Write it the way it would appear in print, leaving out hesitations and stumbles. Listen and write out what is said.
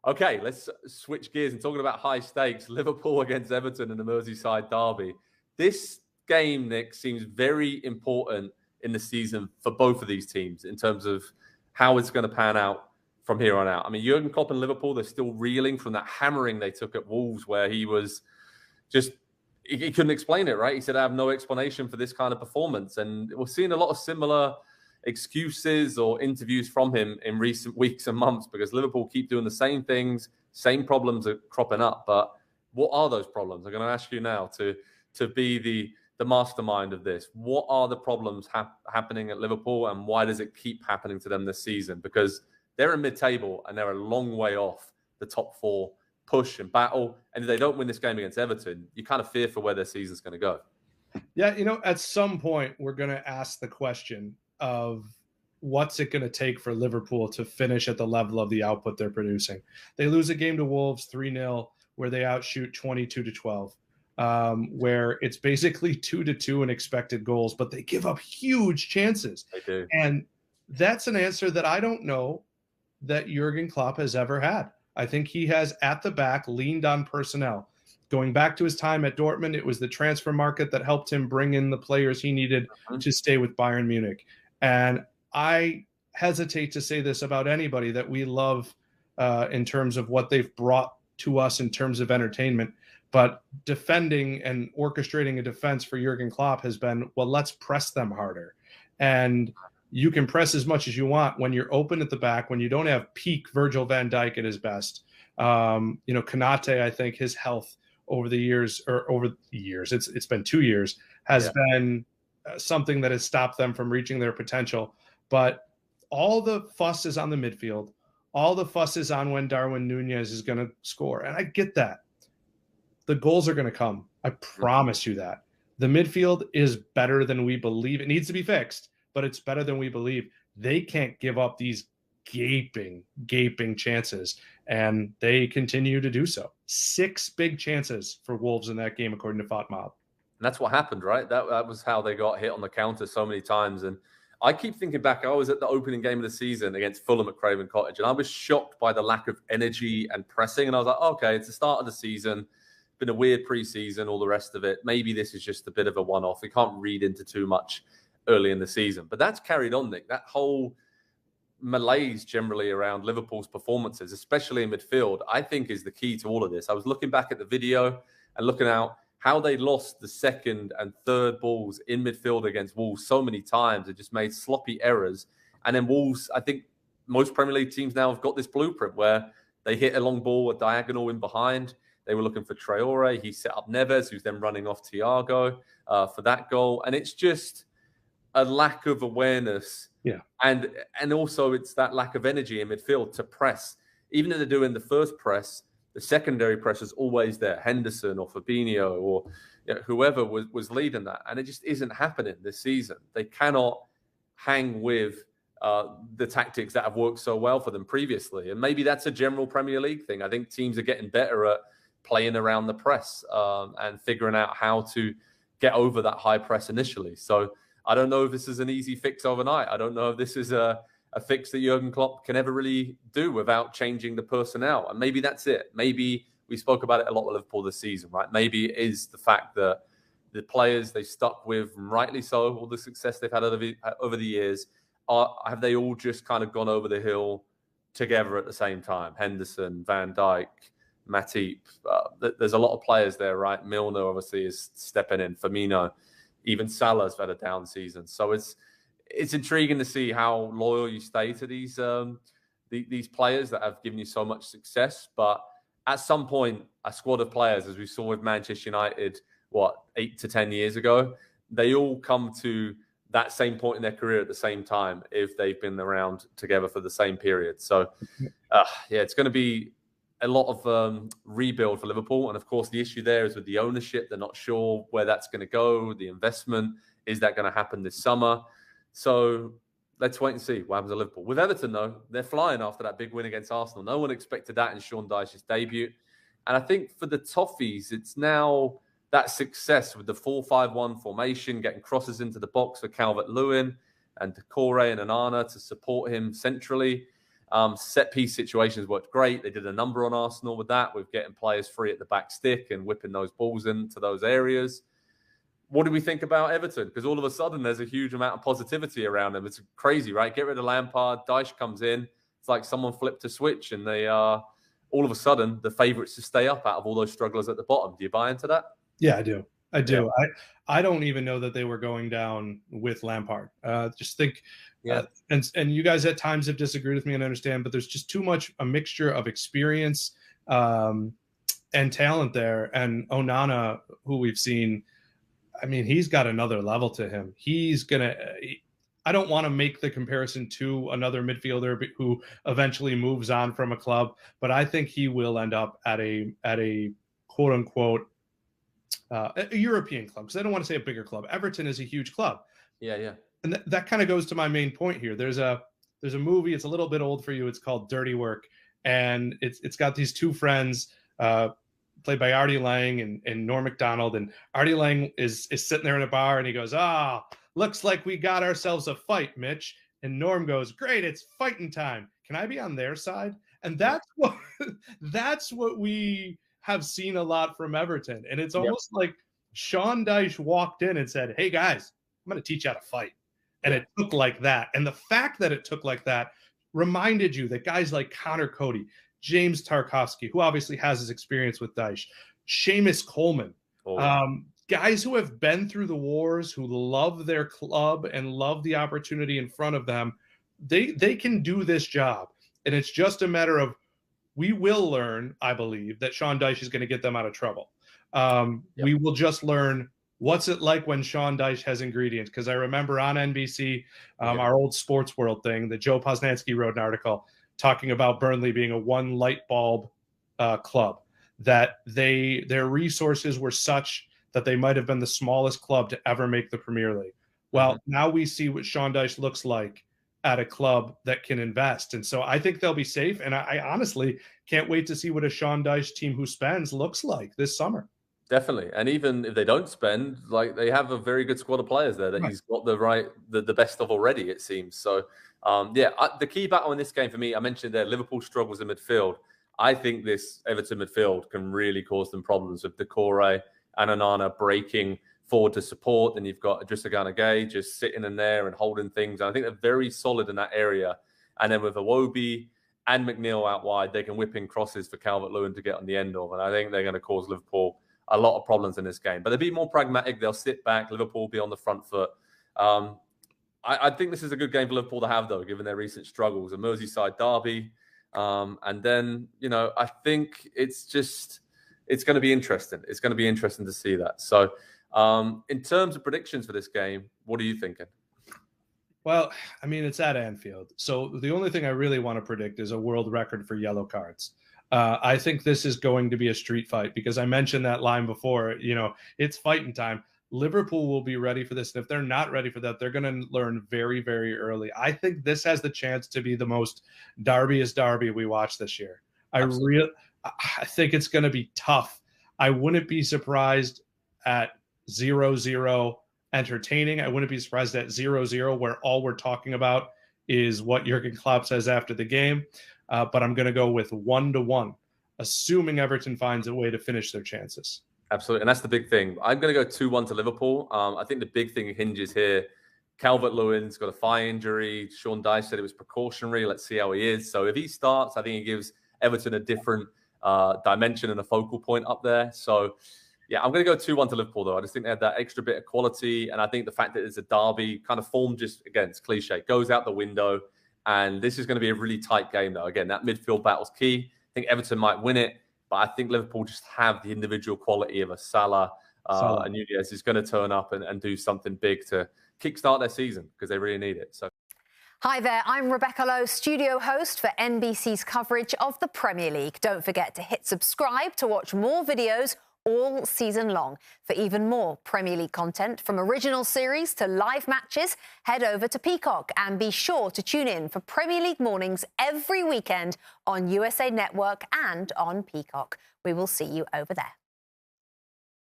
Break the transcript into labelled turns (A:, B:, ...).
A: Okay, let's switch gears and talking about high stakes. Liverpool against Everton in the Merseyside derby. This game, Nick, seems very important in the season for both of these teams in terms of how it's going to pan out from here on out. I mean, Jurgen Klopp and Liverpool, they're still reeling from that hammering they took at Wolves where he was just, he couldn't explain it, right? He said, I have no explanation for this kind of performance. And we're seeing a lot of similar excuses or interviews from him in recent weeks and months because Liverpool keep doing the same things, same problems are cropping up. But what are those problems? I'm going to ask you now to be the mastermind of this. What are the problems happening at Liverpool and why does it keep happening to them this season? Because they're in mid-table and they're a long way off the top four push and battle. And if they don't win this game against Everton, you kind of fear for where their season's going to go.
B: Yeah, at some point we're going to ask the question of what's it going to take for Liverpool to finish at the level of the output they're producing. They lose a game to Wolves 3-0 where they outshoot 22-12, where it's basically 2-2 in expected goals, but they give up huge chances.
A: They do.
B: And that's an answer that I don't know that Jurgen Klopp has ever had. I think he has at the back leaned on personnel. Going back to his time at Dortmund, it was the transfer market that helped him bring in the players he needed to stay with Bayern Munich. And I hesitate to say this about anybody that we love in terms of what they've brought to us in terms of entertainment. But defending and orchestrating a defense for Jurgen Klopp has been, well, let's press them harder. And you can press as much as you want when you're open at the back, when you don't have peak Virgil van Dijk at his best. Konate, I think his health over the years, it's been 2 years, has been something that has stopped them from reaching their potential. But all the fuss is on the midfield. All the fuss is on when Darwin Núñez is going to score. And I get that. The goals are going to come. I promise you that. The midfield is better than we believe. It needs to be fixed, but it's better than we believe. They can't give up these gaping chances, and they continue to do so. 6 big chances for Wolves in that game, according to FOTMOB.
A: And that's what happened, right? That was how they got hit on the counter so many times. And I keep thinking back, I was at the opening game of the season against Fulham at Craven Cottage, and I was shocked by the lack of energy and pressing. And I was like, okay, it's the start of the season. Been a weird preseason, all the rest of it. Maybe this is just a bit of a one-off. We can't read into too much early in the season. But that's carried on, Nick. That whole malaise generally around Liverpool's performances, especially in midfield, I think is the key to all of this. I was looking back at the video and looking out how they lost the second and third balls in midfield against Wolves so many times. It just made sloppy errors. And then Wolves, I think most Premier League teams now have got this blueprint where they hit a long ball, a diagonal in behind. They were looking for Traore. He set up Neves, who's then running off Thiago for that goal. And it's just a lack of awareness.
B: Yeah.
A: And also it's that lack of energy in midfield to press. Even if they're doing the first press, the secondary press is always there. Henderson or Fabinho or whoever was leading that. And it just isn't happening this season. They cannot hang with the tactics that have worked so well for them previously. And maybe that's a general Premier League thing. I think teams are getting better at playing around the press and figuring out how to get over that high press initially. So I don't know if this is an easy fix overnight. I don't know if this is a fix that Jurgen Klopp can ever really do without changing the personnel. And maybe that's it. Maybe we spoke about it a lot with Liverpool this season, right? Maybe it is the fact that the players they stuck with, rightly so, all the success they've had over the years, have they all just kind of gone over the hill together at the same time? Henderson, Van Dijk, Matip. There's a lot of players there, right? Milner obviously is stepping in. Firmino, even Salah's had a down season. So it's intriguing to see how loyal you stay to these players that have given you so much success. But at some point, a squad of players, as we saw with Manchester United, 8 to 10 years ago, they all come to that same point in their career at the same time if they've been around together for the same period. So, it's going to be a lot of rebuild for Liverpool. And of course, the issue there is with the ownership. They're not sure where that's going to go. The investment, is that going to happen this summer? So let's wait and see what happens at Liverpool. With Everton, though, they're flying after that big win against Arsenal. No one expected that in Sean Dyche's debut. And I think for the Toffees, it's now that success with the 4-5-1 formation, getting crosses into the box for Calvert-Lewin and Decore and Onana to support him centrally. Set piece situations worked great. They did a number on Arsenal with that, with getting players free at the back stick and whipping those balls into those areas. What do we think about Everton? Because all of a sudden there's a huge amount of positivity around them. It's crazy, right? Get rid of Lampard, Dyche comes in. It's like someone flipped a switch and they are all of a sudden the favourites to stay up out of all those strugglers at the bottom. Do you buy into that?
B: Yeah, I do.
A: Yeah.
B: I don't even know that they were going down with Lampard. Just think,
A: Yeah.
B: And you guys at times have disagreed with me, and I understand, but there's just too much a mixture of experience and talent there. And Onana, who we've seen, I mean, he's got another level to him. I don't want to make the comparison to another midfielder who eventually moves on from a club, but I think he will end up at a quote unquote a European club, because I don't want to say a bigger club. Everton is a huge club.
A: Yeah.
B: And that kind of goes to my main point here. There's a movie. It's a little bit old for you. It's called Dirty Work, and it's got these two friends played by Artie Lang and Norm Macdonald. And Artie Lang is sitting there in a bar, and he goes, looks like we got ourselves a fight, Mitch. And Norm goes, great, it's fighting time. Can I be on their side? And that's what we have seen a lot from Everton. And it's almost like Sean Dyche walked in and said, hey guys, I'm going to teach you how to fight. And it took like that. And the fact that it took like that reminded you that guys like Connor Cody, James Tarkowski, who obviously has his experience with Dyche, Seamus Coleman, guys who have been through the wars, who love their club and love the opportunity in front of them, they can do this job. And it's just a matter of, we will learn, I believe, that Sean Dyche is going to get them out of trouble. We will just learn what's it like when Sean Dyche has ingredients. Because I remember on NBC, our old Sports World thing, that Joe Posnanski wrote an article talking about Burnley being a one light bulb club, that their resources were such that they might have been the smallest club to ever make the Premier League. Well, now we see what Sean Dyche looks like at a club that can invest. And so I think they'll be safe. And I honestly can't wait to see what a Sean Dyche team who spends looks like this summer.
A: Definitely. And even if they don't spend, like, they have a very good squad of players there that he's got the best of already, it seems. So, the key battle in this game for me, I mentioned there, Liverpool struggles in midfield. I think this Everton midfield can really cause them problems with Decore and Onana breaking forward to support. Then you've got Idrissa Gana Gueye just sitting in there and holding things. And I think they're very solid in that area. And then with Iwobi and McNeil out wide, they can whip in crosses for Calvert-Lewin to get on the end of. And I think they're going to cause Liverpool a lot of problems in this game. But they'll be more pragmatic. They'll sit back. Liverpool will be on the front foot. I think this is a good game for Liverpool to have, though, given their recent struggles. A Merseyside derby. And then, I think it's going to be interesting. It's going to be interesting to see that. So in terms of predictions for this game, what are you thinking?
B: Well, I mean, it's at Anfield. So the only thing I really want to predict is a world record for yellow cards. I think this is going to be a street fight, because I mentioned that line before, it's fighting time. Liverpool will be ready for this. And if they're not ready for that, they're going to learn very, very early. I think this has the chance to be the most derbiest derby we watch this year. I think it's going to be tough. I wouldn't be surprised at 0-0 entertaining. I wouldn't be surprised at 0-0 where all we're talking about is what Jurgen Klopp says after the game. But I'm going to go with 1-1, assuming Everton finds a way to finish their chances.
A: Absolutely. And that's the big thing. I'm going to go 2-1 to Liverpool. I think the big thing hinges here. Calvert-Lewin's got a thigh injury. Sean Dyche said it was precautionary. Let's see how he is. So if he starts, I think he gives Everton a different dimension and a focal point up there. So, yeah, I'm going to go 2-1 to Liverpool, though. I just think they had that extra bit of quality. And I think the fact that it's a derby, kind of form just, again, it's cliche, goes out the window. And this is going to be a really tight game, though. Again, that midfield battle's key. I think Everton might win it, but I think Liverpool just have the individual quality of a Salah. And Nunez is going to turn up and do something big to kickstart their season, because they really need it. So.
C: Hi there, I'm Rebecca Lowe, studio host for NBC's coverage of the Premier League. Don't forget to hit subscribe to watch more videos all season long. For even more Premier League content, from original series to live matches, head over to Peacock and be sure to tune in for Premier League mornings every weekend on USA Network and on Peacock. We will see you over there.